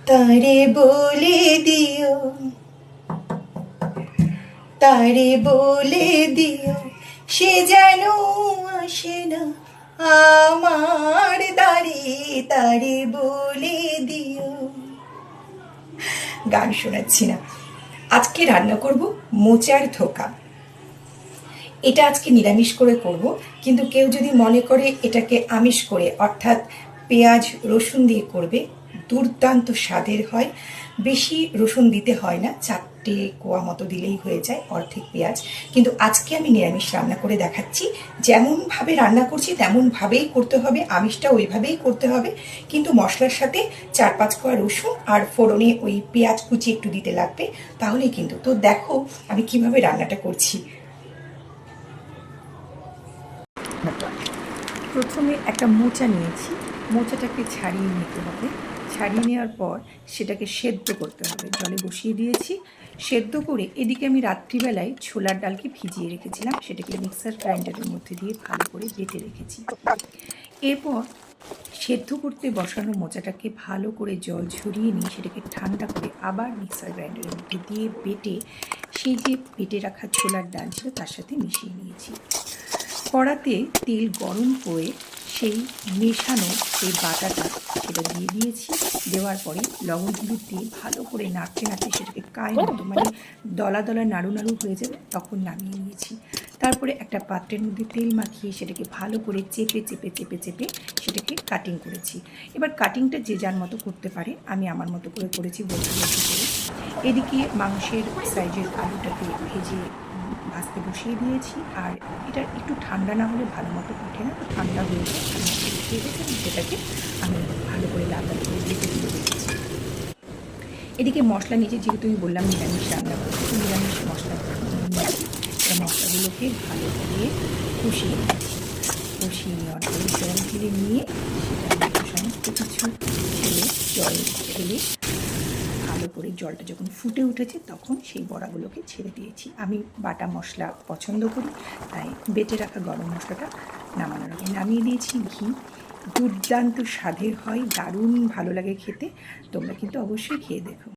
তারে বলে দিও, তারে বলে দিও, সে যেন আসে না আমার দ্বারে, তারে বলে দিও। গান শোনাচ্ছি না। আজকে রান্না করব মোচার ধোকা। এটা আজকে নিরামিষ করে করব, কিন্তু কেউ যদি মনে করে এটাকে আমিষ করে, অর্থাৎ পেঁয়াজ রসুন দিয়ে করবে, দুর্দান্ত স্বাদের হয়। বেশি রসুন দিতে হয় না, 4টে কোয়া মতো দিলেই হয়ে যায়, অর্ধেক পেঁয়াজ। কিন্তু আজকে আমি নিরামিষ রান্না করে দেখাচ্ছি। যেমনভাবে রান্না করছি তেমনভাবেই করতে হবে, আমিষটা ওইভাবেই করতে হবে, কিন্তু মশলার সাথে 4-5 কোয়া রসুন আর ফোড়নে ওই পেঁয়াজ কুচি একটু দিতে লাগবে, তাহলেই কিন্তু। তো দেখো আমি কিভাবে রান্নাটা করছি। প্রথমে একটা মোচা নিয়েছি, মোচাটাকে ছাড়িয়ে নিতে হবে। ছাড়িয়ে নেওয়ার পর সেটাকে সেদ্ধ করতে হবে, জলে বসিয়ে দিয়েছি। সেদ্ধ করে এদিকে আমি রাত্রিবেলায় ছোলার ডালকে ভিজিয়ে রেখেছিলাম, সেটাকে মিক্সার গ্রাইন্ডারের মধ্যে দিয়ে ভালো করে বেটে রেখেছি। এরপর সেদ্ধ করতে বসানো মোচাটাকে ভালো করে জল ঝরিয়ে নিয়ে সেটাকে ঠান্ডা করে আবার মিক্সার গ্রাইন্ডারের মধ্যে দিয়ে বেটে সেই যে বেটে রাখা ছোলার ডাল ছিল তার সাথে মিশিয়ে নিয়েছি। কড়াতে তেল গরম করে সেই মেশানো সেই বাটাটা সেটা দিয়ে দিয়েছি। দেওয়ার পরে লবণ হলুদ দিয়ে ভালো করে নাড়তে নাড়তে সেটাকে মতো মানে দলা দলা নাড়ু নাড়ু হয়ে যাবে, তখন নামিয়ে নিয়েছি। তারপরে একটা পাত্রের মধ্যে তেল মাখিয়ে সেটাকে ভালো করে চেপে চেপে চেপে চেপে সেটাকে কাটিং করেছি। এবার কাটিংটা যে যার মতো করতে পারে, আমি আমার মতো করে করেছি বলতে বলতে করে। এদিকে মাংসের সাইজের আলুটাকে ভেজে ভাজতে বসিয়ে দিয়েছি। আর এটা একটু ঠান্ডা না হলে ভালো মতো ওঠে না, তো ঠান্ডা হয়ে যায়, ভালো মতো উঠিয়ে গেছে এবং সেটাকে আমি ভালো করে লাল লাল করে ভেজে তুলে রেখেছি। এদিকে মশলা নিচে, যেহেতু আমি বললাম নিরামিষ রান্না করছি, নিরামিষ মশলা নিয়েছি। এই মশলাগুলোকে ভালো করে কষিয়ে নিয়েছি। কষিয়ে নেওয়ার পরে জল ঢেলে নিয়ে সেটা সমস্ত কিছু ঢেলে জল ঢেলে ভালো করে জলটা যখন ফুটে উঠেছে তখন সেই বড়াগুলোকে ছেড়ে দিয়েছি। আমি বাটা মশলা পছন্দ করি, তাই বেটে রাখা গরম মশলাটা নামানোর আগে নামিয়ে দিয়েছি। ঘি দুর্দান্ত স্বাদের হয়, দারুণ ভালো লাগে খেতে। তোমরা কিন্তু অবশ্যই খেয়ে দেখো।